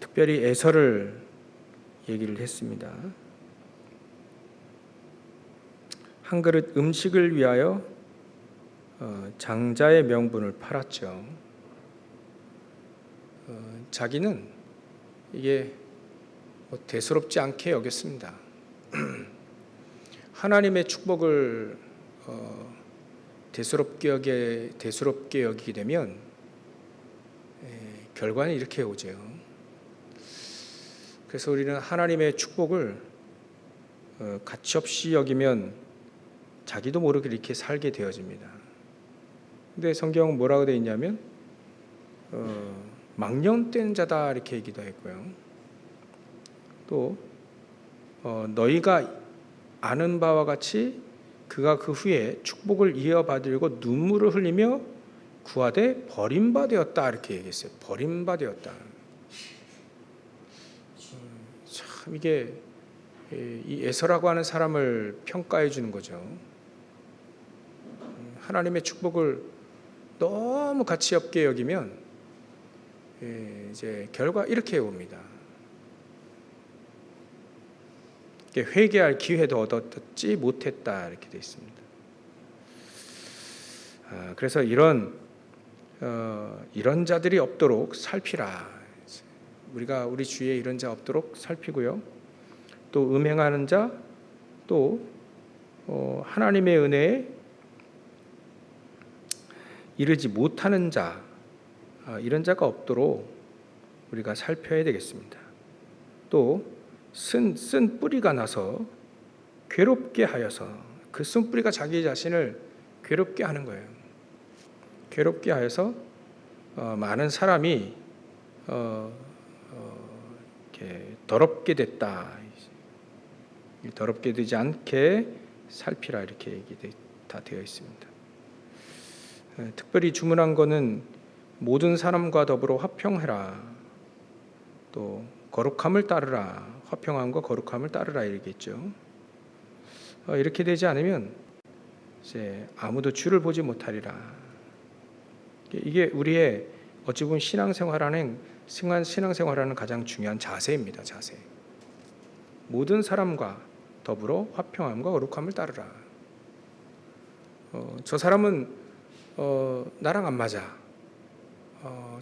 특별히 에서를 얘기를 했습니다. 한 그릇 음식을 위하여 장자의 명분을 팔았죠. 자기는 이게 대수롭지 않게 여겼습니다. 하나님의 축복을 대수롭게 여기게 되면 결과는 이렇게 오죠. 그래서 우리는 하나님의 축복을 가치없이 여기면 자기도 모르게 이렇게 살게 되어집니다. 근데 성경은 뭐라고 되어 있냐면 망령된 자다 이렇게 얘기도 했고요. 또 너희가 아는 바와 같이 그가 그 후에 축복을 이어받으려고 눈물을 흘리며 구하되 버림받았다 이렇게 얘기했어요. 버림받았다. 참 이게 이 에서라고 하는 사람을 평가해 주는 거죠. 하나님의 축복을 너무 가치 없게 여기면 이제 결과 이렇게 옵니다. 회개할 기회도 얻었지 못했다 이렇게 되어 있습니다. 그래서 이런 자들이 없도록 살피라. 우리가 우리 주위에 이런 자 없도록 살피고요. 또 음행하는 자, 또 하나님의 은혜에 이르지 못하는 자, 이런 자가 없도록 우리가 살펴야 되겠습니다. 또 쓴 뿌리가 나서 괴롭게 하여서 그 쓴 뿌리가 자기 자신을 괴롭게 하는 거예요. 괴롭게 하여서 많은 사람이 이렇게 더럽게 됐다. 더럽게 되지 않게 살피라 이렇게 얘기 다 되어 있습니다. 특별히 주문한 것은 모든 사람과 더불어 화평해라. 또 거룩함을 따르라. 화평함과 거룩함을 따르라 이러겠죠. 이렇게 되지 않으면 이제 아무도 주를 보지 못하리라. 이게 우리의 어찌 보면 신앙생활하는 가장 중요한 자세입니다. 자세. 모든 사람과 더불어 화평함과 거룩함을 따르라. 저 사람은 나랑 안 맞아.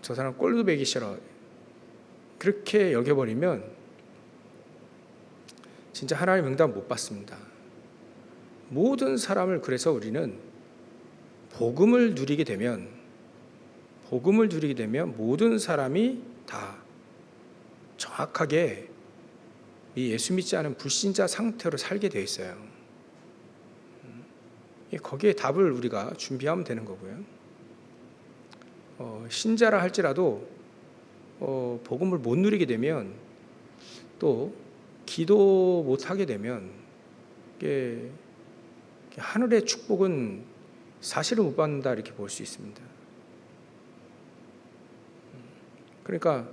저 사람 꼴도 보기 싫어. 그렇게 여겨버리면 진짜 하나님 응답 못 받습니다. 모든 사람을 그래서 우리는 복음을 누리게 되면 모든 사람이 다 정확하게 이 예수 믿지 않은 불신자 상태로 살게 돼 있어요. 거기에 답을 우리가 준비하면 되는 거고요. 신자라 할지라도 복음을 못 누리게 되면 또 기도 못 하게 되면 하늘의 축복은 사실을 못 받는다 이렇게 볼 수 있습니다. 그러니까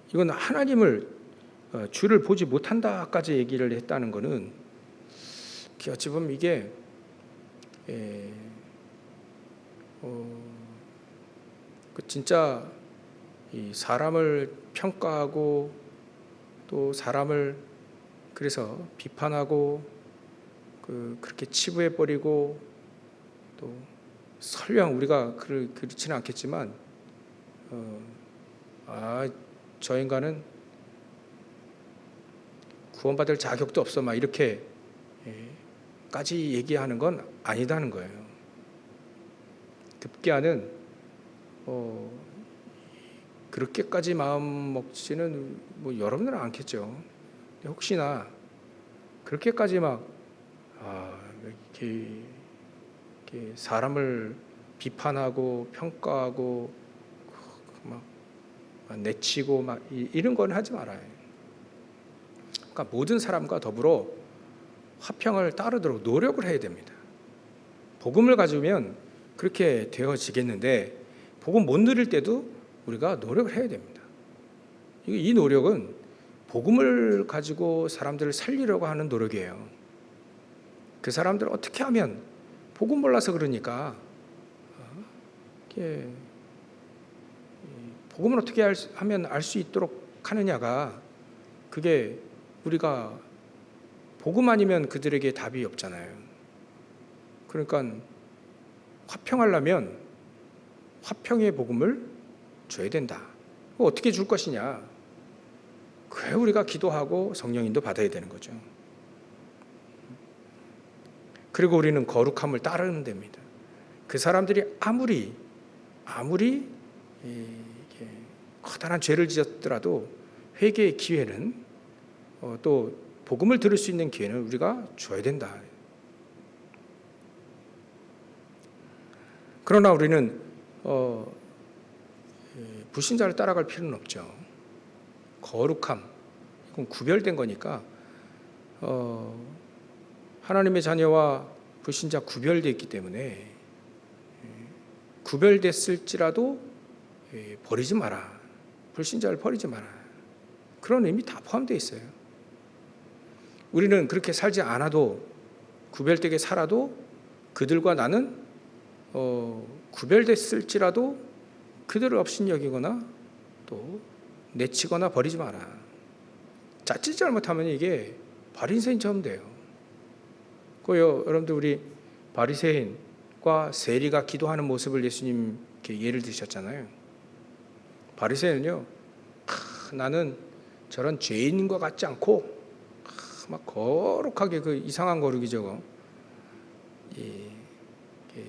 이건 하나님을 주를 보지 못한다까지 얘기를 했다는 것은 어찌 보면 이게 진짜 이 사람을 평가하고 또 사람을 그래서 비판하고 그렇게 치부해 버리고 또 설령 우리가 그렇지는 않겠지만 저 인간은 구원받을 자격도 없어 막 이렇게 까지 얘기하는 건 아니다는 거예요. 급기야는 그렇게까지 마음 먹지는 여러분들은 않겠죠. 혹시나 그렇게까지 막 이렇게 사람을 비판하고 평가하고 막 내치고 막 이런 건 하지 말아요. 그러니까 모든 사람과 더불어 화평을 따르도록 노력을 해야 됩니다. 복음을 가지면 그렇게 되어지겠는데 복음 못 누릴 때도 우리가 노력을 해야 됩니다. 이 노력은 복음을 가지고 사람들을 살리려고 하는 노력이에요. 그 사람들을 어떻게 하면 복음 몰라서 그러니까 이게 복음을 어떻게 하면 알 수 있도록 하느냐가, 그게 우리가 복음 아니면 그들에게 답이 없잖아요. 그러니까 화평하려면 화평의 복음을 줘야 된다. 어떻게 줄 것이냐? 그래 우리가 기도하고 성령인도 받아야 되는 거죠. 그리고 우리는 거룩함을 따르면 됩니다. 그 사람들이 아무리 커다란 죄를 지었더라도 회개의 기회는 또 복음을 들을 수 있는 기회는 우리가 줘야 된다. 그러나 우리는 불신자를 따라갈 필요는 없죠. 거룩함, 이건 구별된 거니까 하나님의 자녀와 불신자 구별되어 있기 때문에 구별됐을지라도 버리지 마라. 불신자를 버리지 마라. 그런 의미 다 포함되어 있어요. 우리는 그렇게 살지 않아도, 구별되게 살아도 그들과 나는 구별됐을지라도 그들을 업신여기거나 또 내치거나 버리지 마라. 자칫 잘못하면 이게 바리새인처럼 돼요. 여러분들, 우리 바리새인과 세리가 기도하는 모습을 예수님 예를 드셨잖아요. 바리새인은요, 나는 저런 죄인과 같지 않고 막 거룩하게, 그 이상한 거룩이죠.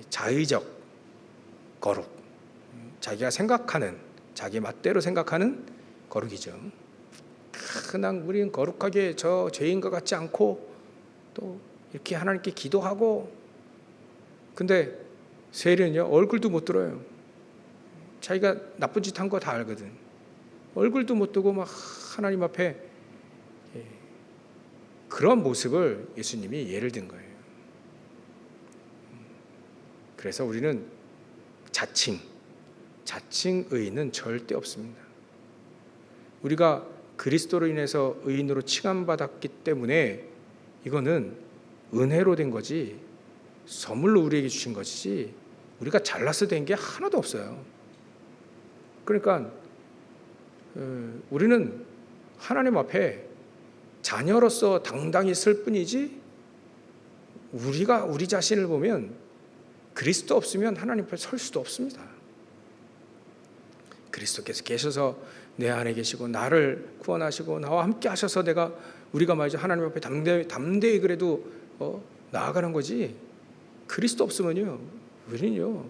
자의적 거룩, 자기가 생각하는, 자기 맛대로 생각하는 거룩이죠. 그냥 우리는 거룩하게 저 죄인과 같지 않고 또 이렇게 하나님께 기도하고, 근데 세리는요, 얼굴도 못 들어요. 자기가 나쁜 짓 한 거 다 알거든. 얼굴도 못 뜨고 막 하나님 앞에, 그런 모습을 예수님이 예를 든 거예요. 그래서 우리는 자칭 의인은 절대 없습니다. 우리가 그리스도로 인해서 의인으로 칭함받았기 때문에 이거는 은혜로 된 거지, 선물로 우리에게 주신 것이지, 우리가 잘나서 된 게 하나도 없어요. 그러니까 우리는 하나님 앞에 자녀로서 당당히 설 뿐이지, 우리가 우리 자신을 보면 그리스도 없으면 하나님 앞에 설 수도 없습니다. 그리스도께서 계셔서 내 안에 계시고 나를 구원하시고 나와 함께 하셔서 우리가 말이죠, 하나님 앞에 담대히 그래도 나아가는 거지, 그리스도 없으면요, 우리는요,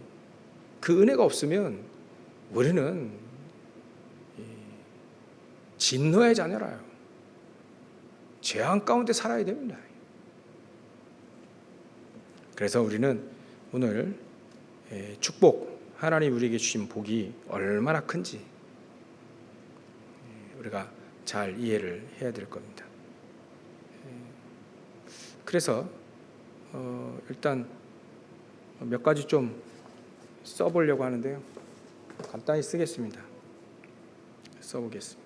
그 은혜가 없으면 우리는 진노의 자녀라요. 죄악 가운데 살아야 됩니다. 그래서 우리는 오늘 축복, 하나님 우리에게 주신 복이 얼마나 큰지 우리가 잘 이해를 해야 될 겁니다. 그래서 일단 몇 가지 좀 써보려고 하는데요. 간단히 쓰겠습니다. 써보겠습니다.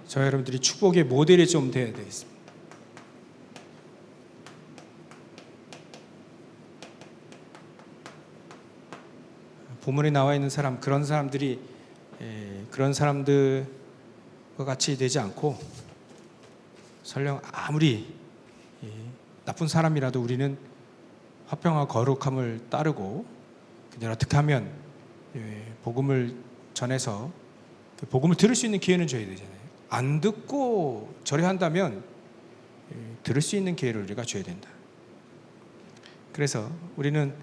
저희 여러분들이 축복의 모델이 좀 돼야 되겠습니다. 본문에 나와 있는 사람, 그런 사람들과 같이 되지 않고, 설령 아무리 나쁜 사람이라도 우리는 화평과 거룩함을 따르고, 그들 어떻게 하면 복음을 전해서 복음을 들을 수 있는 기회는 줘야 되잖아요. 안 듣고 절여한다면 들을 수 있는 기회를 우리가 줘야 된다. 그래서 우리는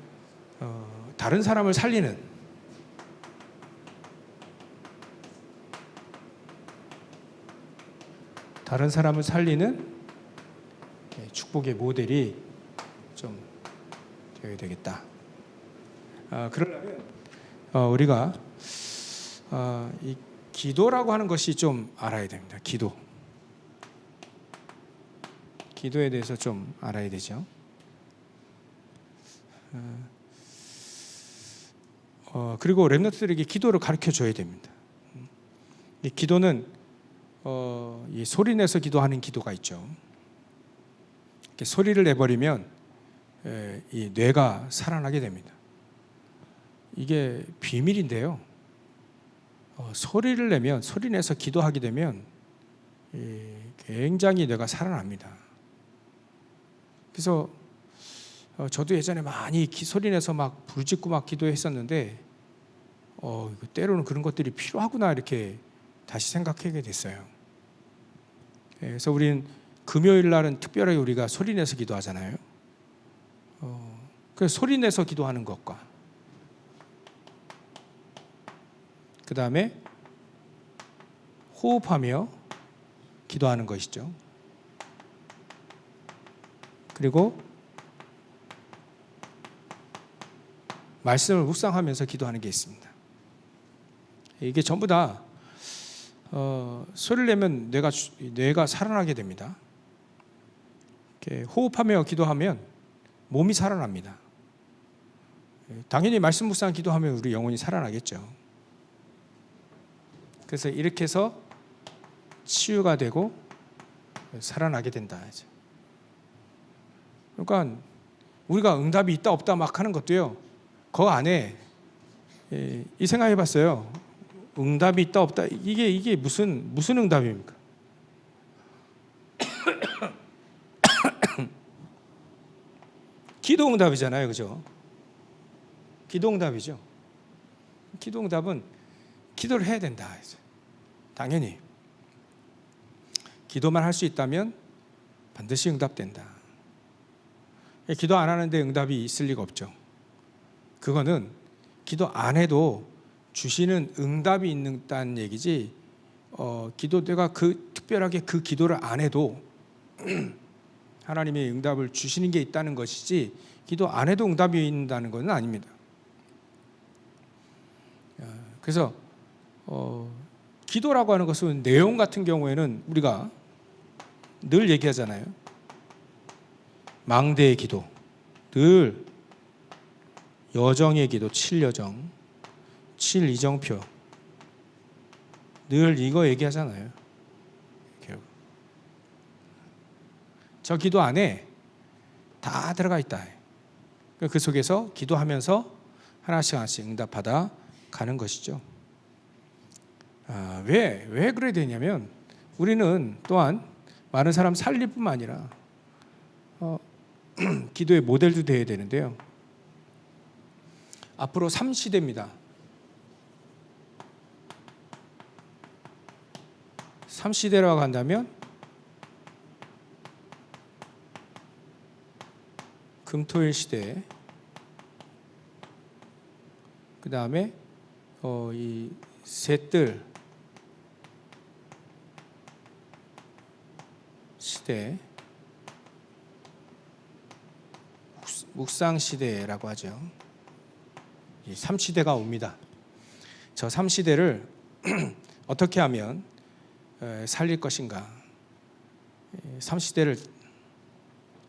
다른 사람을 살리는, 축복의 모델이 좀 되어야 되겠다. 그러려면 우리가 이 기도라고 하는 것이 좀 알아야 됩니다. 기도에 대해서 좀 알아야 되죠. 그리고 렘넌트들에게 기도를 가르쳐 줘야 됩니다. 이 기도는 이 소리 내서 기도하는 기도가 있죠. 이렇게 소리를 내버리면 이 뇌가 살아나게 됩니다. 이게 비밀인데요. 소리를 내면, 소리 내서 기도하게 되면 굉장히 뇌가 살아납니다. 그래서 저도 예전에 많이 소리 내서 막 부르짖고 막 기도했었는데 때로는 그런 것들이 필요하구나 이렇게 다시 생각하게 됐어요. 그래서 우리는 금요일 날은 특별하게 우리가 소리 내서 기도하잖아요. 그래서 소리 내서 기도하는 것과 그 다음에 호흡하며 기도하는 것이죠. 그리고 말씀을 묵상하면서 기도하는 게 있습니다. 이게 전부 다 소리를 내면 뇌가 살아나게 됩니다. 이렇게 호흡하며 기도하면 몸이 살아납니다. 당연히 말씀 묵상 기도하면 우리 영혼이 살아나겠죠. 그래서 이렇게 해서 치유가 되고 살아나게 된다. 그러니까 우리가 응답이 있다 없다 막 하는 것도요. 그 안에 이 생각해 봤어요. 응답이 있다 없다 이게 무슨 응답입니까? 기도 응답이잖아요. 그죠? 기도 응답이죠. 기도 응답은 기도를 해야 된다. 당연히 기도만 할 수 있다면 반드시 응답된다. 기도 안 하는데 응답이 있을 리가 없죠. 그거는 기도 안 해도 주시는 응답이 있다는 얘기지. 내가 특별하게 그 기도를 안 해도 하나님의 응답을 주시는 게 있다는 것이지, 기도 안 해도 응답이 있다는 것은 아닙니다. 그래서 기도라고 하는 것은 내용 같은 경우에는 우리가 늘 얘기하잖아요. 망대의 기도, 늘 여정의 기도, 7여정, 7이정표, 늘 이거 얘기하잖아요. 저 기도 안에 다 들어가 있다. 그 속에서 기도하면서 하나씩 하나씩 응답받아 가는 것이죠. 왜 그래야 되냐면 우리는 또한 많은 사람 살릴 뿐만 아니라 기도의 모델도 되어야 되는데요. 앞으로 3시대입니다. 3시대라고 한다면 금토일 시대, 그 다음에 이 셋들 시대, 묵상 시대라고 하죠. 이 3시대가 옵니다. 저 3시대를 어떻게 하면 살릴 것인가? 3시대를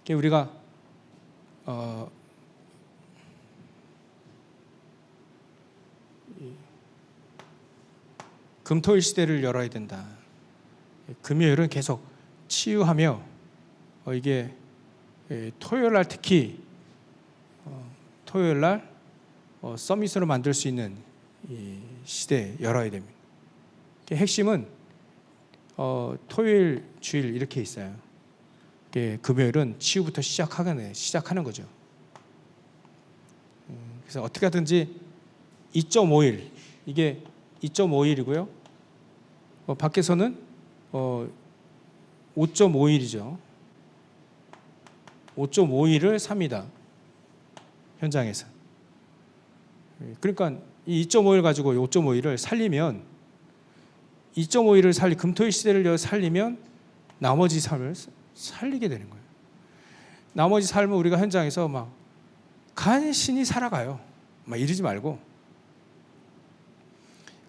우리가 금토일 시대를 열어야 된다. 금요일은 계속 치유하며 이게 토요일 날 특히 토요일 날 서밋으로 만들 수 있는 이 시대 열어야 됩니다. 핵심은 토요일 주일 이렇게 있어요. 금요일은 치유부터 시작하는 거죠. 그래서 어떻게 하든지 2.5일, 이게 2.5일이고요. 밖에서는 5.5일이죠. 5.5일을 삽니다. 현장에서. 그러니까 이 2.5일 가지고 5.5일을 살리면, 2.5일을 금토일 시대를 살리면 나머지 삶을 살리게 되는 거예요. 나머지 삶을 우리가 현장에서 막 간신히 살아가요. 막 이러지 말고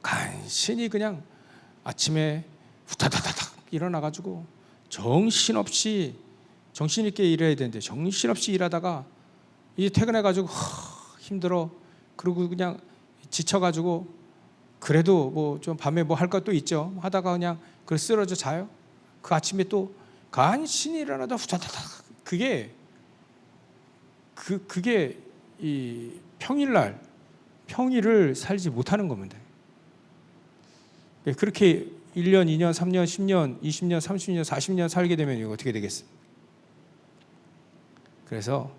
간신히 그냥 아침에 후다다다닥 일어나가지고 정신있게 일해야 되는데 정신없이 일하다가 이제 퇴근해가지고 힘들어, 그리고 그냥 지쳐가지고 그래도 뭐 좀 밤에 뭐 할 것도 있죠 하다가 그냥 쓰러져 자요. 그 아침에 또 간신히 일어나다 후다다닥 그게 이 평일을 살지 못하는 겁니다. 그렇게 1년, 2년, 3년, 10년, 20년, 30년, 40년 살게 되면 이거 어떻게 되겠어요? 그래서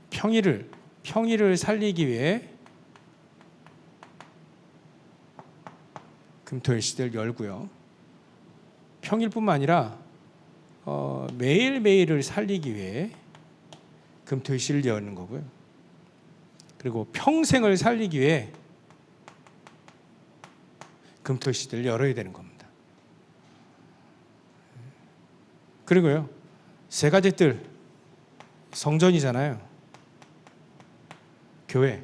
평일을 살리기 위해 금토일 시대를 열고요. 평일뿐만 아니라 매일매일을 살리기 위해 금토일 시를 여는 거고요. 그리고 평생을 살리기 위해 금토일 시대를 열어야 되는 겁니다. 그리고요, 세 가지 뜰, 성전이잖아요. 교회.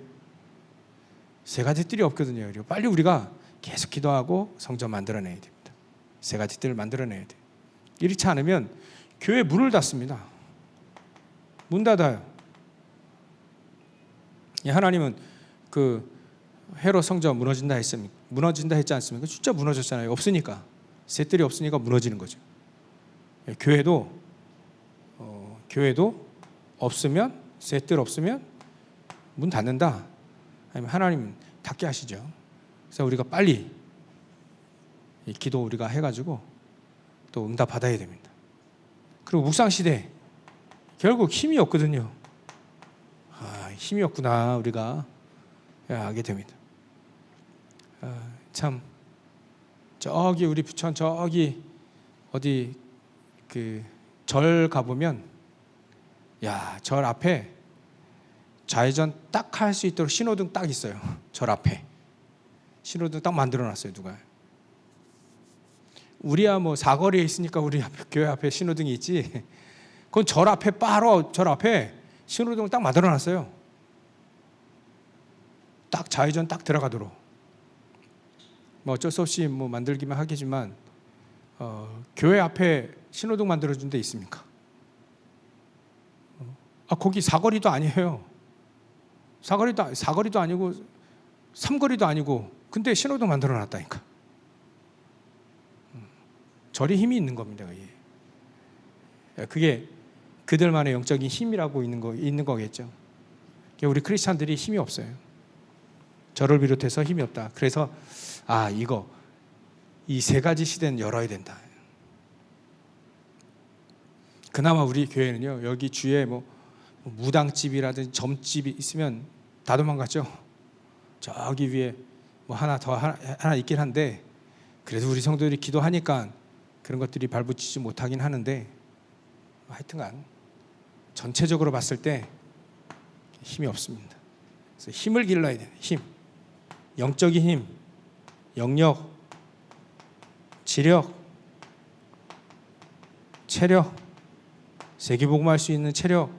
세 가지 뜰이 없거든요. 그리고 빨리 우리가 계속 기도하고 성전 만들어내야 됩니다. 세 가지 뜰을 만들어내야 돼요. 이렇지 않으면 교회 문을 닫습니다. 문 닫아요. 하나님은 그 헤롯 성전 무너진다 했지 않습니까? 진짜 무너졌잖아요. 없으니까. 세 뜰이 없으니까 무너지는 거죠. 교회도 없으면, 세 뜰 없으면 문 닫는다. 아니면 하나님 닫게 하시죠. 그래서 우리가 빨리 이 기도 우리가 해가지고 또 응답 받아야 됩니다. 그리고 묵상 시대 결국 힘이 없거든요. 힘이 없구나 우리가 알게 됩니다. 참 저기 우리 부천 저기 어디 그 절 가보면 절 앞에 좌회전 딱 할 수 있도록 신호등 딱 있어요. 절 앞에 신호등 딱 만들어놨어요. 누가? 우리야 뭐 사거리에 있으니까 우리 교회 앞에 신호등이 있지. 그건 절 앞에 바로 절 앞에 신호등을 딱 만들어놨어요. 딱 좌회전 딱 들어가도록. 뭐 어쩔 수 없이 뭐 만들기만 하겠지만 교회 앞에 신호등 만들어준 데 있습니까? 거기 사거리도 아니에요. 사거리도 아니고 삼거리도 아니고 근데 신호등 만들어놨다니까. 절이 힘이 있는 겁니다. 그게 그들만의 영적인 힘이라고 있는 거겠죠. 우리 크리스찬들이 힘이 없어요. 저를 비롯해서 힘이 없다. 그래서 이 세 가지 시대는 열어야 된다. 그나마 우리 교회는요, 여기 주위에 뭐 무당집이라든지 점집이 있으면 다 도망갔죠. 저기 위에 뭐 하나 있긴 한데 그래도 우리 성도들이 기도하니까 그런 것들이 발붙이지 못하긴 하는데 하여튼간 전체적으로 봤을 때 힘이 없습니다. 그래서 힘을 길러야 돼요. 힘, 영적인 힘, 영력, 지력, 체력, 세계복음할 수 있는 체력,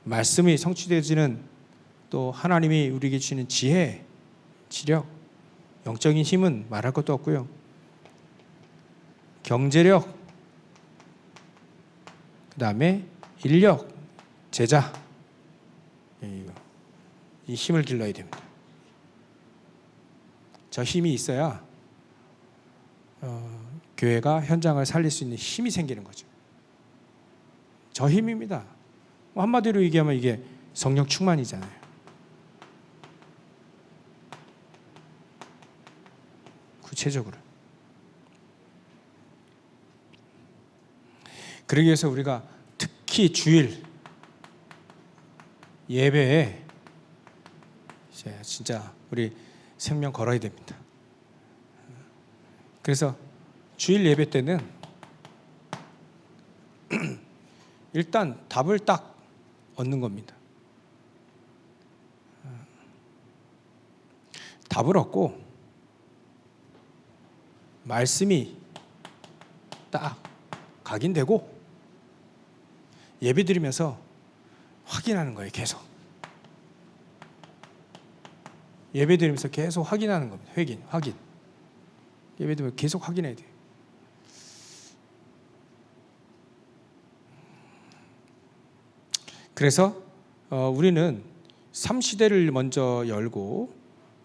말씀이 성취되어지는 또 하나님이 우리에게 주시는 지혜, 지력, 영적인 힘은 말할 것도 없고요. 경제력, 그 다음에 인력, 제자, 이 힘을 길러야 됩니다. 저 힘이 있어야 교회가 현장을 살릴 수 있는 힘이 생기는 거죠. 저 힘입니다. 한마디로 얘기하면 이게 성령 충만이잖아요. 구체적으로. 그러기 위해서 우리가 특히 주일 예배에 진짜 우리 생명 걸어야 됩니다. 그래서 주일 예배 때는 일단 답을 딱 얻는 겁니다. 답을 얻고 말씀이 딱 각인되고 예배 드리면서 확인하는 거예요. 계속 예배 드리면서 계속 확인하는 겁니다. 확인. 예배 드리면 계속 확인해야 돼요. 그래서 우리는 3시대를 먼저 열고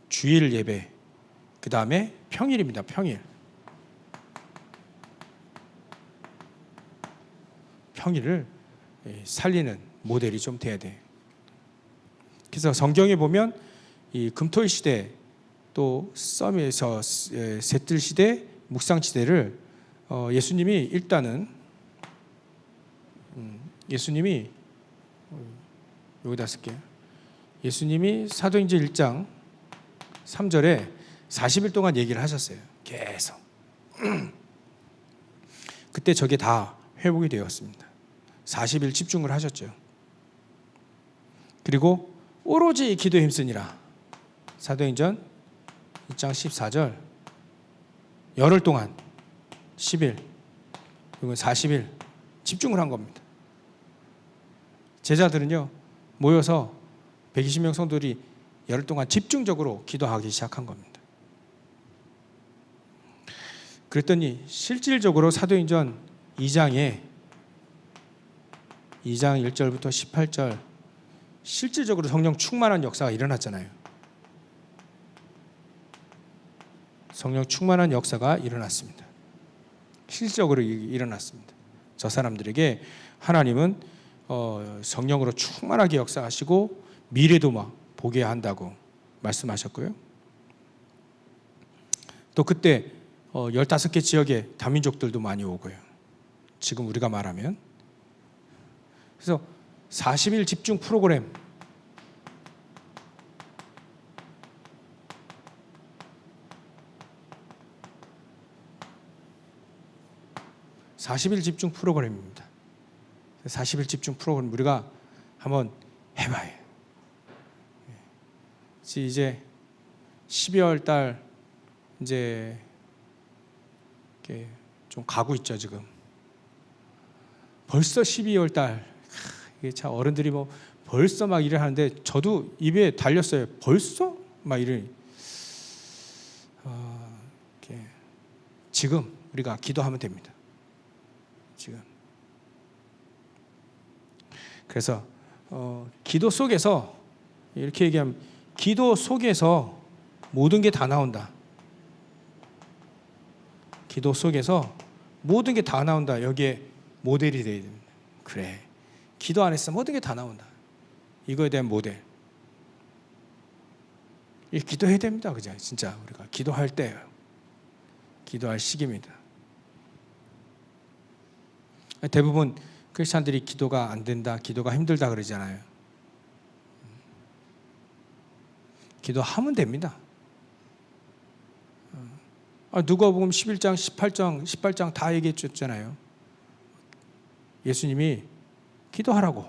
주일 예배, 그 다음에 평일입니다. 평일을 살리는 모델이 좀 돼야 돼. 그래서 성경에 보면 이 금토일 시대 또 썸에서 셋들 시대, 묵상 시대를 예수님이 일단은 예수님이 여기다 쓸게요. 예수님이 사도행전 1장 3절에 40일 동안 얘기를 하셨어요. 계속. 그때 저게 다 회복이 되었습니다. 40일 집중을 하셨죠. 그리고 오로지 기도에 힘쓰니라. 사도행전 2장 14절 열흘 동안 10일 그리고 40일 집중을 한 겁니다. 제자들은요 모여서 120명 성도들이 열흘 동안 집중적으로 기도하기 시작한 겁니다. 그랬더니 실질적으로 사도행전 2장 1절부터 18절 실질적으로 성령 충만한 역사가 일어났잖아요. 성령 충만한 역사가 일어났습니다. 실질적으로 일어났습니다. 저 사람들에게 하나님은 성령으로 충만하게 역사하시고 미래도 막 보게 한다고 말씀하셨고요. 또 그때 15개 지역에 다민족들도 많이 오고요. 지금 우리가 말하면 그래서 40일 집중 프로그램 40일 집중 프로그램입니다. 40일 집중 프로그램 우리가 한번 해봐요. 이제 12월 달 이제 이렇게 좀 가고 있죠 지금. 벌써 12월 달 이게 참 어른들이 뭐 벌써 막 일을 하는데 저도 입에 달렸어요. 벌써 막 일을 이렇게 지금 우리가 기도하면 됩니다. 지금. 그래서 기도 속에서 이렇게 얘기하면 기도 속에서 모든 게 다 나온다. 기도 속에서 모든 게 다 나온다. 여기에 모델이 되어야 됩니다. 그래. 기도 안에서 모든 게 다 나온다. 이거에 대한 모델. 이 기도해야 됩니다. 그죠? 진짜 우리가 기도할 때예요. 기도할 시기입니다. 대부분 크리스찬들이 기도가 안 된다, 기도가 힘들다 그러잖아요. 기도하면 됩니다. 누가복음 11장, 18장 다 얘기해 줬잖아요. 예수님이 기도하라고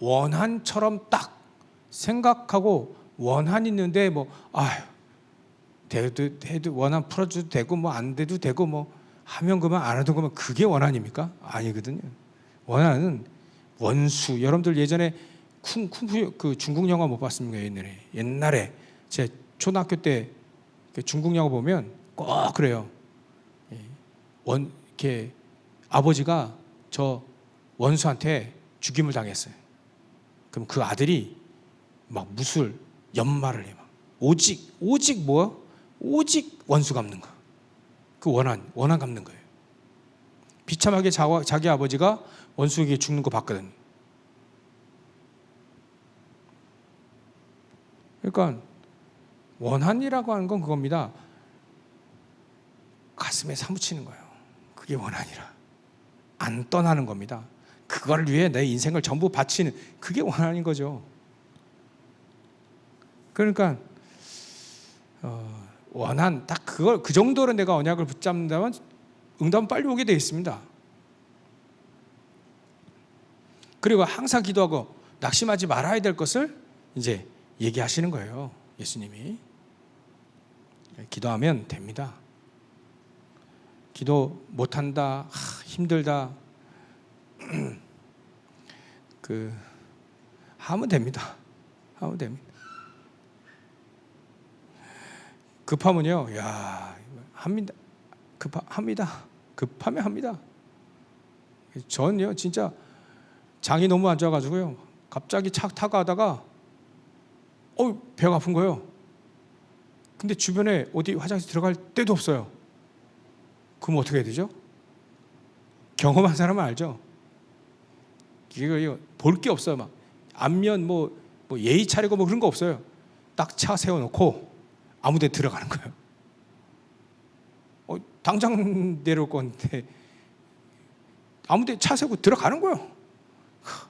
원한처럼 딱 생각하고 원한 있는데 뭐 돼도 원한 풀어줘도 되고 뭐 안 돼도 되고 뭐 하면 그만 안 해도 그만 그게 원한입니까? 아니거든요. 원한은 원수. 여러분들 예전에 쿵푸 그 중국 영화 못 봤습니까? 옛날에 제 초등학교 때 중국 영화 보면 꼭 그래요. 이렇게 아버지가 저 원수한테 죽임을 당했어요. 그럼 그 아들이 막 무술 연말을 해 막 오직 원수 갚는 거. 그 원한 갚는 거예요. 비참하게 자기 아버지가 원수에게 죽는 거 봤거든. 그러니까 원한이라고 하는 건 그겁니다. 가슴에 사무치는 거예요. 그게 원한이라. 안 떠나는 겁니다. 그걸 위해 내 인생을 전부 바치는 그게 원한인 거죠. 그러니까 원한 딱 그걸 그 정도로 내가 언약을 붙잡는다면 응답은 빨리 오게 되어 있습니다. 그리고 항상 기도하고 낙심하지 말아야 될 것을 이제 얘기하시는 거예요. 예수님이. 기도하면 됩니다. 기도 못한다, 힘들다, 하면 됩니다. 하면 됩니다. 급하면요, 합니다. 합니다. 급하면 합니다. 전요, 진짜 장이 너무 안 좋아가지고요, 갑자기 차 타고 가다가, 배가 아픈 거예요. 근데 주변에 어디 화장실 들어갈 데도 없어요. 그럼 어떻게 해야 되죠? 경험한 사람은 알죠? 이거 볼 게 없어요. 막 안면 뭐 예의 차리고 뭐 그런 거 없어요. 딱 차 세워놓고 아무데 들어가는 거예요. 당장 내려올 건데 아무데 차 세우고 들어가는 거예요.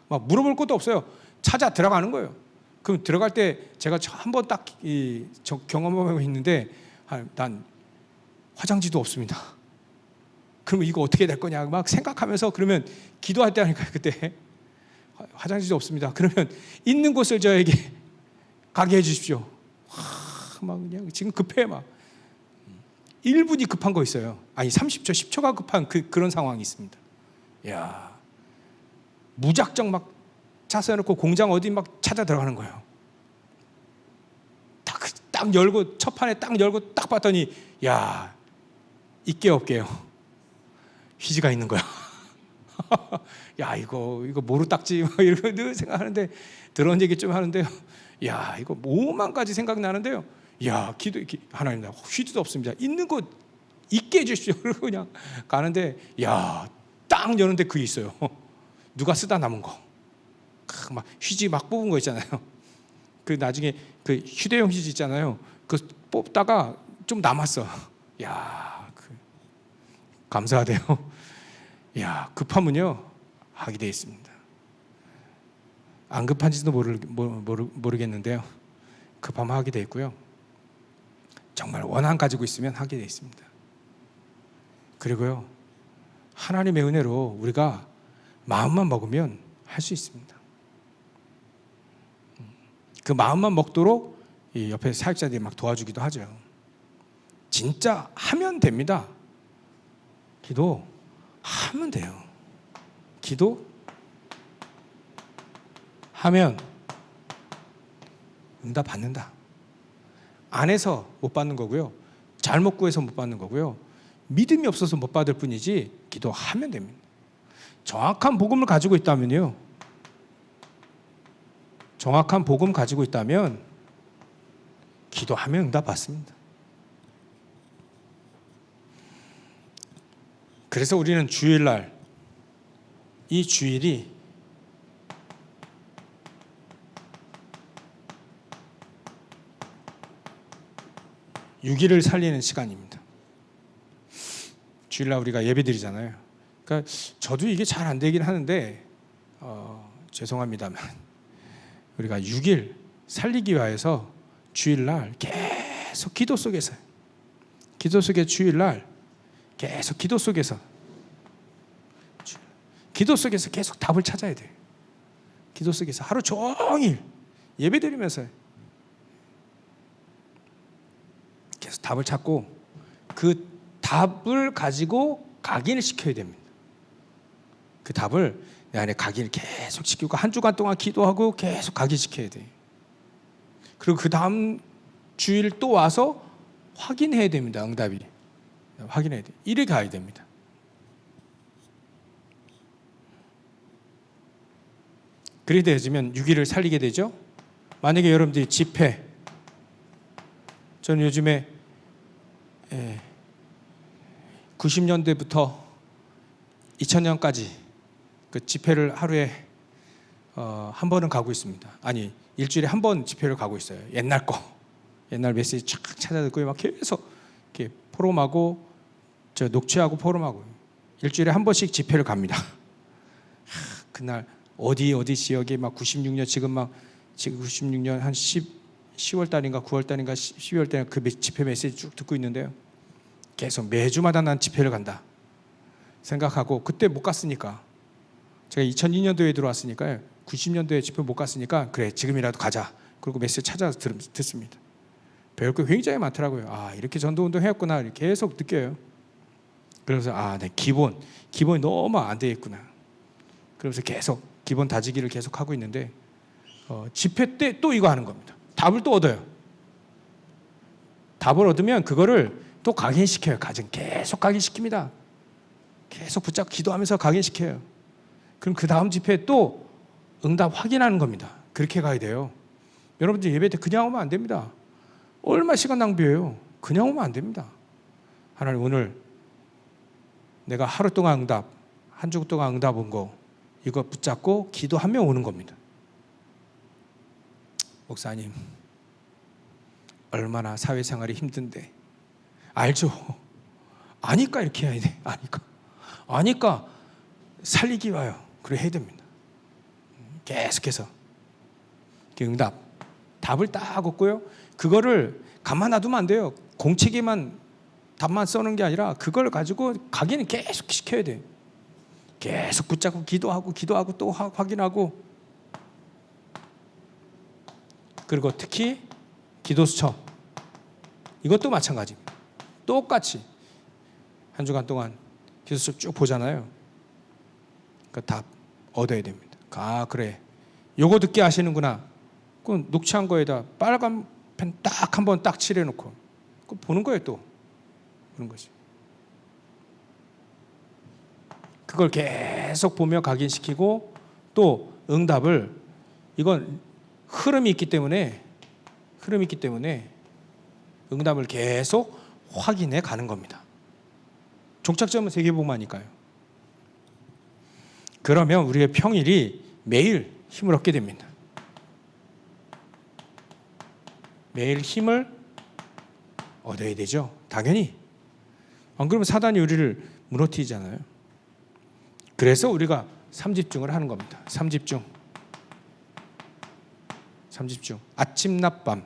막 물어볼 것도 없어요. 찾아 들어가는 거예요. 그럼 들어갈 때 제가 한번 딱 경험하고 있는데 난 화장지도 없습니다. 그러면 이거 어떻게 될 거냐 막 생각하면서 그러면 기도할 때 하니까 그때 화장지도 없습니다. 그러면 있는 곳을 저에게 가게 해주십시오. 막 그냥 지금 급해 막 1분이 급한 거 있어요. 아니 30초, 10초가 급한 그런 상황이 있습니다. 야, 무작정 막 차 세워놓고 공장 어디 막 찾아 들어가는 거예요. 딱 열고 첫 판에 딱 열고 딱 봤더니 야, 있게 없게요. 휴지가 있는 거야. 야, 이거 뭐로 닦지? 막 이러고 늘 생각하는데 들어온 얘기 좀 하는데요. 야, 이거 5만 가지 생각나는데요. 야, 하나님, 휴지도 없습니다. 있는 거 있게 해주십시오. 그러고 그냥 가는데, 야, 딱 여는데 그게 있어요. 누가 쓰다 남은 거. 막 휴지 막 뽑은 거 있잖아요. 그 나중에 그 휴대용 휴지 있잖아요. 그 뽑다가 좀 남았어. 야, 감사하대요. 야, 급하면요 하게 돼 있습니다. 안 급한지도 모르겠는데요. 급하면 하게 돼 있고요. 정말 원한 가지고 있으면 하게 돼 있습니다. 그리고요, 하나님의 은혜로 우리가 마음만 먹으면 할 수 있습니다. 그 마음만 먹도록 이 옆에 사역자들이 막 도와주기도 하죠. 진짜 하면 됩니다. 기도 하면 돼요. 기도 하면 응답 받는다. 안 해서 못 받는 거고요. 잘못 구해서 못 받는 거고요. 믿음이 없어서 못 받을 뿐이지 기도하면 됩니다. 정확한 복음을 가지고 있다면요. 정확한 복음 가지고 있다면 기도하면 응답 받습니다. 그래서 우리는 주일날 이 주일이 유기를 살리는 시간입니다. 주일날 우리가 예배드리잖아요. 그러니까 저도 이게 잘 안 되긴 하는데 죄송합니다만 우리가 6일 살리기 위해서 주일날 계속 기도 속에서 주일날 계속 기도 속에서 계속 답을 찾아야 돼요. 기도 속에서 하루 종일 예배드리면서 계속 답을 찾고 그 답을 가지고 각인을 시켜야 됩니다. 그 답을 내 안에 각인을 계속 시키고 한 주간 동안 기도하고 계속 각인시켜야 돼요. 그리고 그 다음 주일 또 와서 확인해야 됩니다. 응답이 확인해야 돼요. 이래 가야 됩니다. 그래 되면 6일을 살리게 되죠. 만약에 여러분들이 집회, 저는 요즘에 90년대부터 2000년까지 그 집회를 하루에 한 번은 가고 있습니다. 아니 일주일에 한 번 집회를 가고 있어요. 옛날 메시지 쫙 찾아 듣고 막 계속 이렇게 포럼하고 저 녹취하고 포럼하고 일주일에 한 번씩 집회를 갑니다. 그날 어디 지역에 막 96년 지금 96년 한 10월 달인가 9월 달인가 12월 달인가 그 집회 메시지 쭉 듣고 있는데요. 계속 매주마다 난 집회를 간다 생각하고 그때 못 갔으니까 제가 2002년도에 들어왔으니까요. 90년도에 집회 못 갔으니까 그래 지금이라도 가자. 그리고 메시지 찾아서 듣습니다. 배울 게 굉장히 많더라고요. 아 이렇게 전도운동 해왔구나 이렇게 계속 느껴요. 그래서 내 기본이 너무 안 돼 있구나. 그래서 계속 기본 다지기를 계속 하고 있는데 집회 때 또 이거 하는 겁니다. 답을 또 얻어요. 답을 얻으면 그거를 또 각인시켜요. 계속 각인시킵니다. 계속 붙잡고 기도하면서 각인시켜요. 그럼 그 다음 집회에 또 응답 확인하는 겁니다. 그렇게 가야 돼요. 여러분들 예배 때 그냥 오면 안 됩니다. 얼마 시간 낭비해요. 그냥 오면 안 됩니다. 하나님 오늘 내가 하루 동안 응답, 한 주 동안 응답 온 거 이거 붙잡고 기도하며 오는 겁니다. 목사님, 얼마나 사회생활이 힘든데. 알죠? 아니까 이렇게 해야 돼. 아니까 살리기 와요. 그래 해야 됩니다. 계속해서 응답, 답을 딱 얻고요. 그거를 가만 놔두면 안 돼요. 공책에만 답만 써는 게 아니라 그걸 가지고 가기는 계속 시켜야 돼요. 계속 붙잡고 기도하고 또 확인하고. 그리고 특히 기도 수첩, 이것도 마찬가지입니다. 똑같이 한 주간 동안 기도 수첩 쭉 보잖아요. 그 답 얻어야 됩니다. 아, 그래, 요거 듣게 하시는구나. 그 녹취한 거에다 빨간 펜 딱 한 번 딱 칠해놓고 그 보는 거예요. 또 보는 거지. 그걸 계속 보며 각인시키고, 또 응답을, 이건 흐름이 있기 때문에 응답을 계속 확인해 가는 겁니다. 종착점은 세계복음화니까요. 그러면 우리의 평일이 매일 힘을 얻게 됩니다. 매일 힘을 얻어야 되죠. 당연히. 안 그러면 사단이 우리를 무너뜨리잖아요. 그래서 우리가 삼집중을 하는 겁니다. 삼집중. 아침, 낮, 밤.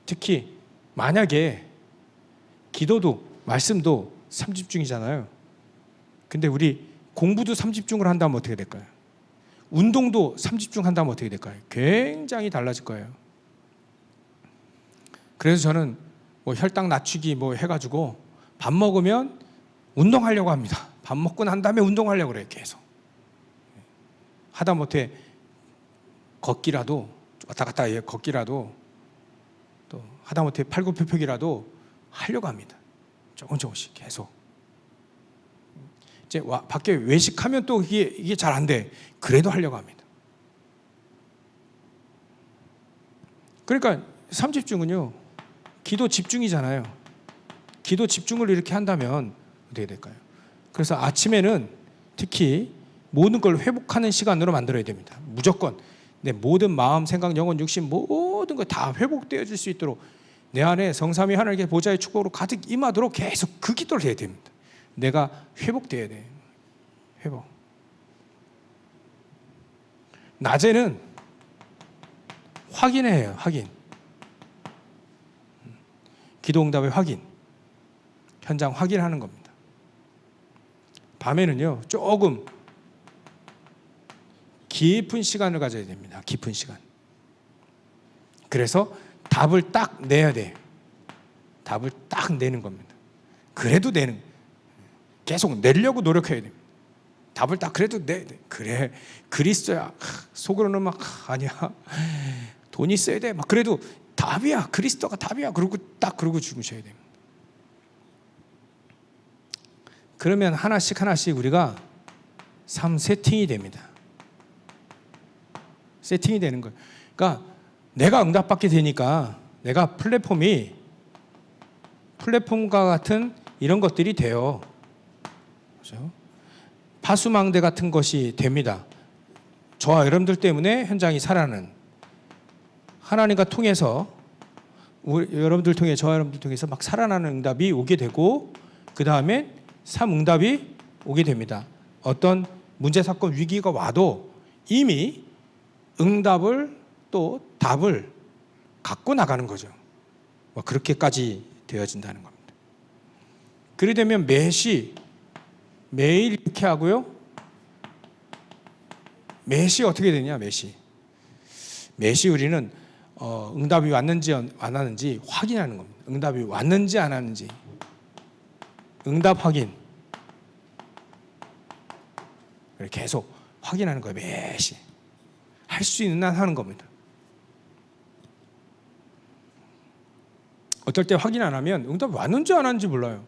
특히 만약에 기도도 말씀도 삼집중이잖아요. 근데 우리 공부도 삼집중을 한다면 어떻게 될까요? 운동도 삼집중 한다면 어떻게 될까요? 굉장히 달라질 거예요. 그래서 저는 뭐 혈당 낮추기 뭐 해가지고 밥 먹으면 운동하려고 합니다. 밥 먹고 난 다음에 운동하려고 그래요. 계속. 하다못해 걷기라도, 왔다 갔다 걷기라도, 또 하다못해 팔굽혀펴기라도 하려고 합니다. 조금씩 계속. 이제 밖에 외식하면 또 이게 잘 안 돼. 그래도 하려고 합니다. 그러니까 삼집중은요, 기도 집중이잖아요. 기도 집중을 이렇게 한다면 어떻게 될까요? 그래서 아침에는 특히 모든 걸 회복하는 시간으로 만들어야 됩니다. 무조건 내 모든 마음, 생각, 영혼, 육신 모든 거 다 회복되어질 수 있도록 내 안에 성삼위 하나님의 보좌의 축복으로 가득 임하도록 계속 그 기도를 해야 됩니다. 내가 회복돼야 돼. 회복. 낮에는 확인해요. 확인. 기도응답의 확인. 현장 확인하는 겁니다. 밤에는요, 조금 깊은 시간을 가져야 됩니다. 깊은 시간. 그래서 답을 딱 내야 돼요. 답을 딱 내는 겁니다. 그래도 계속 내려고 노력해야 됩니다. 답을 딱 그래도 그래, 그리스도야. 속으로는 막 아니야, 돈 있어야 돼. 막 그래도 답이야. 그리스도가 답이야. 그러고 주무셔야 됩니다. 그러면 하나씩 우리가 삶 세팅이 됩니다. 세팅이 되는 거예요. 그러니까 내가 응답받게 되니까 내가 플랫폼과 같은 이런 것들이 돼요. 그렇죠? 파수망대 같은 것이 됩니다. 저와 여러분들 때문에 현장이 살아나는, 하나님과 통해서 여러분들 통해, 저와 여러분들 통해서 막 살아나는 응답이 오게 되고, 그 다음에 응답이 오게 됩니다. 어떤 문제, 사건, 위기가 와도 이미 응답을 또 답을 갖고 나가는 거죠. 그렇게까지 되어진다는 겁니다. 그래 되면 매일 이렇게 하고요. 매시 어떻게 되냐? 매시 우리는 응답이 왔는지 안 왔는지 확인하는 겁니다. 응답이 왔는지 안 왔는지. 응답 확인. 계속 확인하는 거예요. 매시. 할 수 있는 한 하는 겁니다. 어떨 때 확인 안 하면 응답이 왔는지 안 왔는지 몰라요.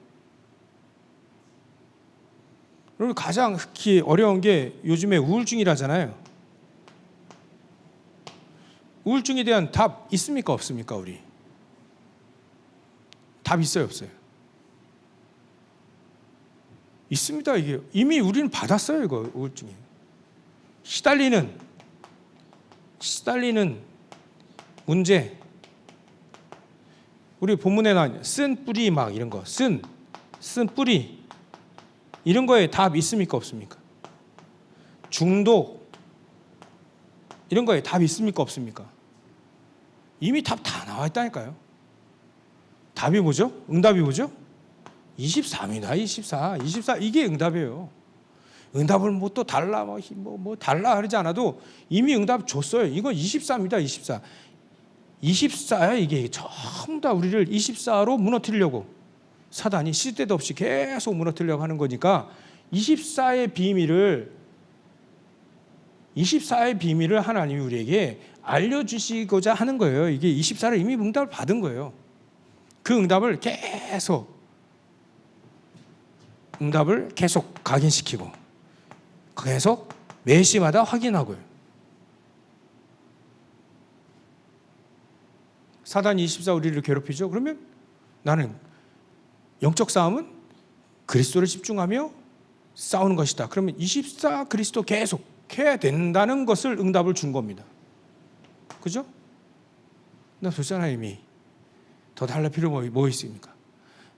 그리고 가장 특히 어려운 게 요즘에 우울증이라잖아요. 우울증에 대한 답 있습니까? 없습니까? 우리 답 있어요? 없어요? 있습니다. 이게 이미 우리는 받았어요. 이거 우울증이 시달리는 문제. 우리 본문에 나온 쓴 뿌리 막 이런 거, 쓴 뿌리 이런 거에 답 있습니까 없습니까? 중독 이런 거에 답 있습니까 없습니까? 이미 답 다 나와 있다니까요. 답이 뭐죠? 응답이 뭐죠? 24입니다. 24 이게 응답이에요. 응답을 뭐 또 달라 뭐 달라 하지 않아도 이미 응답 줬어요. 이거 24입니다. 24야 이게 전부 다 우리를 24로 무너뜨리려고 사단이 시대도 없이 계속 무너뜨리려고 하는 거니까 24의 비밀을 하나님이 우리에게 알려주시고자 하는 거예요. 이게 24를 이미 응답을 받은 거예요. 그 응답을 계속 각인시키고 계속 매시마다 확인하고요. 사단이 24 우리를 괴롭히죠. 그러면 나는 영적 싸움은 그리스도를 집중하며 싸우는 것이다. 그러면 24 그리스도 계속 해야 된다는 것을 응답을 준 겁니다. 그죠? 나 줬잖아요. 이미. 더 달라 필요 뭐 있습니까?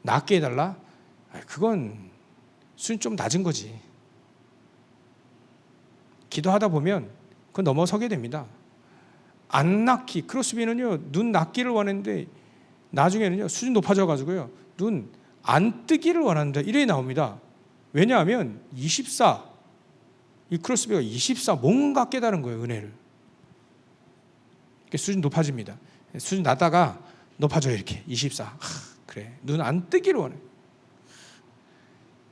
낫게 해달라? 그건 수준 좀 낮은 거지. 기도하다 보면 그건 넘어서게 됩니다. 안 낫기, 크로스비는요 눈 낫기를 원했는데 나중에는요 수준 높아져가지고요 눈 안 뜨기를 원하는데 이래 나옵니다. 왜냐하면 24, 이 크로스비가 24 뭔가 깨달은 거예요. 은혜를. 수준 높아집니다. 수준 낮다가 높아져요. 이렇게 24. 그래 눈 안 뜨기를 원해.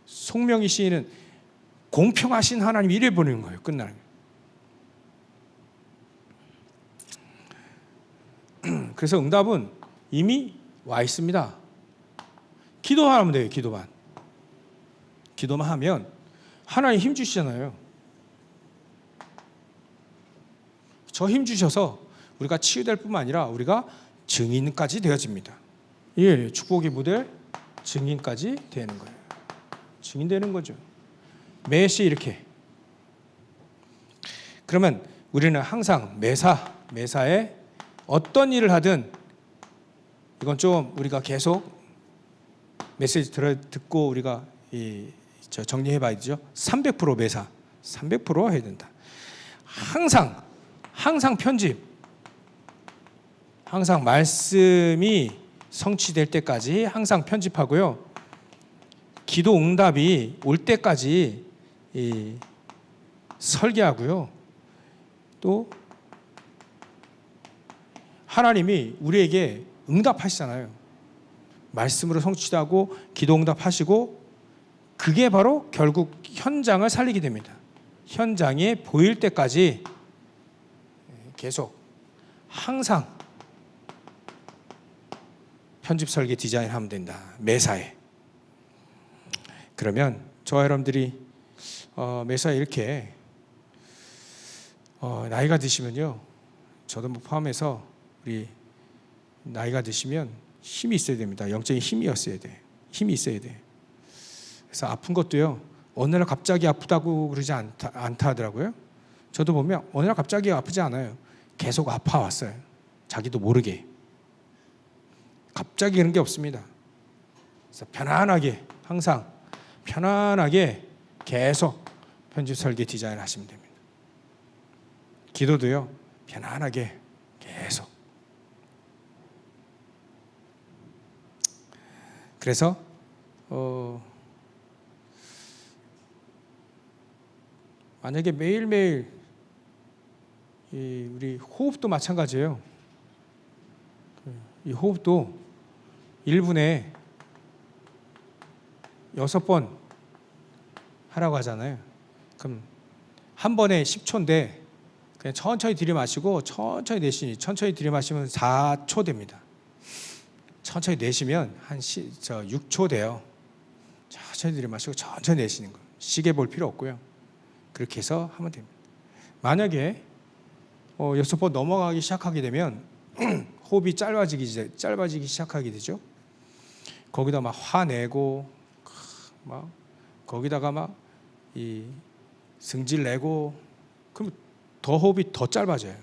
송명희 시인은 공평하신 하나님 이래 보내는 거예요. 끝나는 거예요. 그래서 응답은 이미 와 있습니다. 기도만 하면 돼요. 기도만 하면 하나님 힘 주시잖아요. 저 힘 주셔서 우리가 치유될 뿐만 아니라 우리가 증인까지 되어집니다. 예, 축복의 모델 증인까지 되는 거예요. 증인되는 거죠. 매시 이렇게. 그러면 우리는 항상 매사에 어떤 일을 하든 이건 좀 우리가 계속 메시지 듣고 우리가 정리해 봐야 되죠. 300% 매사, 300% 해야 된다. 항상 편집, 항상 말씀이 성취될 때까지 항상 편집하고요. 기도 응답이 올 때까지 설계하고요. 또 하나님이 우리에게 응답하시잖아요. 말씀으로 성취하고 기도 응답하시고 그게 바로 결국 현장을 살리게 됩니다. 현장에 보일 때까지 계속 항상 편집 설계 디자인하면 된다. 매사에. 그러면 저와 여러분들이 매사에 이렇게 나이가 드시면요. 저도 뭐 포함해서 우리 나이가 드시면 힘이 있어야 됩니다. 영적인 힘이 있어야 돼. 그래서 아픈 것도요. 어느 날 갑자기 아프다고 그러지 않다 하더라고요. 저도 보면 어느 날 갑자기 아프지 않아요. 계속 아파왔어요. 자기도 모르게. 갑자기 그런 게 없습니다. 그래서 항상 편안하게 계속 편집 설계 디자인 하시면 됩니다. 기도도요. 편안하게 계속. 그래서 만약에 매일매일 우리 호흡도 마찬가지예요. 이 호흡도 1분에 6번 하라고 하잖아요. 그럼 한 번에 10초인데 그냥 천천히 들이마시고 천천히 내쉬니 천천히 들이마시면 4초 됩니다. 천천히 내쉬면 한 6초 돼요. 천천히 들이마시고 천천히 내쉬는 거예요. 시계 볼 필요 없고요. 그렇게 해서 하면 됩니다. 만약에 6번 넘어가기 시작하게 되면 호흡이 짧아지기 시작하게 되죠. 거기다 막 화내고 막 거기다가 막 이 승질 내고 그럼 더 호흡이 더 짧아져요.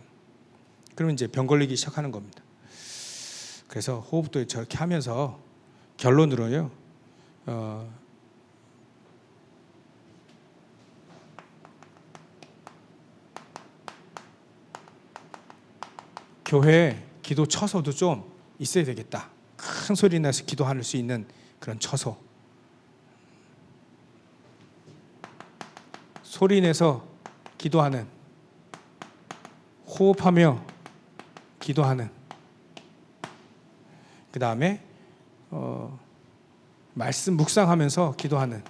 그러면 이제 병 걸리기 시작하는 겁니다. 그래서 호흡도 저렇게 하면서 결론으로요. 교회에 기도 처소도 좀 있어야 되겠다. 큰 소리 내서 기도할 수 있는 그런 처소. 소리 내서 기도하는, 호흡하며 기도하는, 그 다음에 말씀 묵상하면서 기도하는,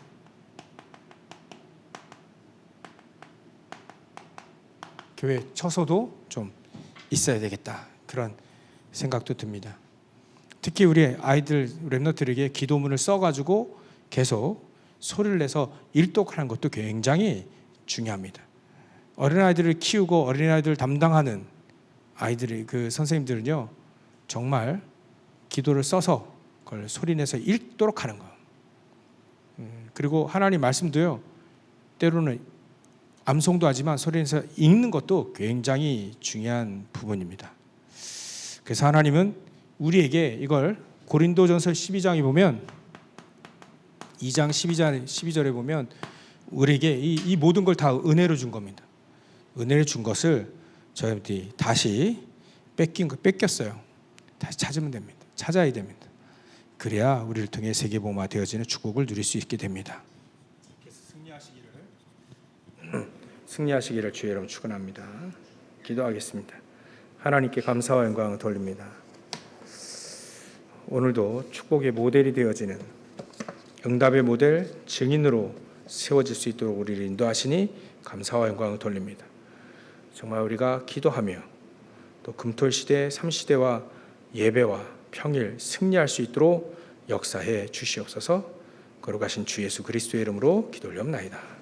교회 처소도 좀 있어야 되겠다. 그런 생각도 듭니다. 특히 우리 아이들, 랩너들에게 기도문을 써가지고 계속 소리를 내서 일독하는 것도 굉장히 중요합니다. 어린아이들을 키우고 어린아이들을 담당하는 아이들의 그 선생님들은요, 정말 기도를 써서 그걸 소리내서 읽도록 하는 거. 그리고 하나님 말씀도요, 때로는 암송도 하지만 소리내서 읽는 것도 굉장히 중요한 부분입니다. 그래서 하나님은 우리에게 이걸 고린도전서 12장에 보면 2장 12절에 보면 우리에게 이 모든 걸 다 은혜로 준 겁니다. 은혜를 준 것을 저희들이 다시 뺏겼어요. 다시 찾으면 됩니다. 찾아야 됩니다. 그래야 우리를 통해 세계복음화 되어지는 축복을 누릴 수 있게 됩니다. 승리하시기를 주의 이름으로 축원합니다. 기도하겠습니다. 하나님께 감사와 영광을 돌립니다. 오늘도 축복의 모델이 되어지는 응답의 모델 증인으로 세워질 수 있도록 우리를 인도하시니 감사와 영광을 돌립니다. 정말 우리가 기도하며 또 금토일시대 3시대와 예배와 평일 승리할 수 있도록 역사해 주시옵소서. 거룩하신 주 예수 그리스도의 이름으로 기도 올리옵나이다.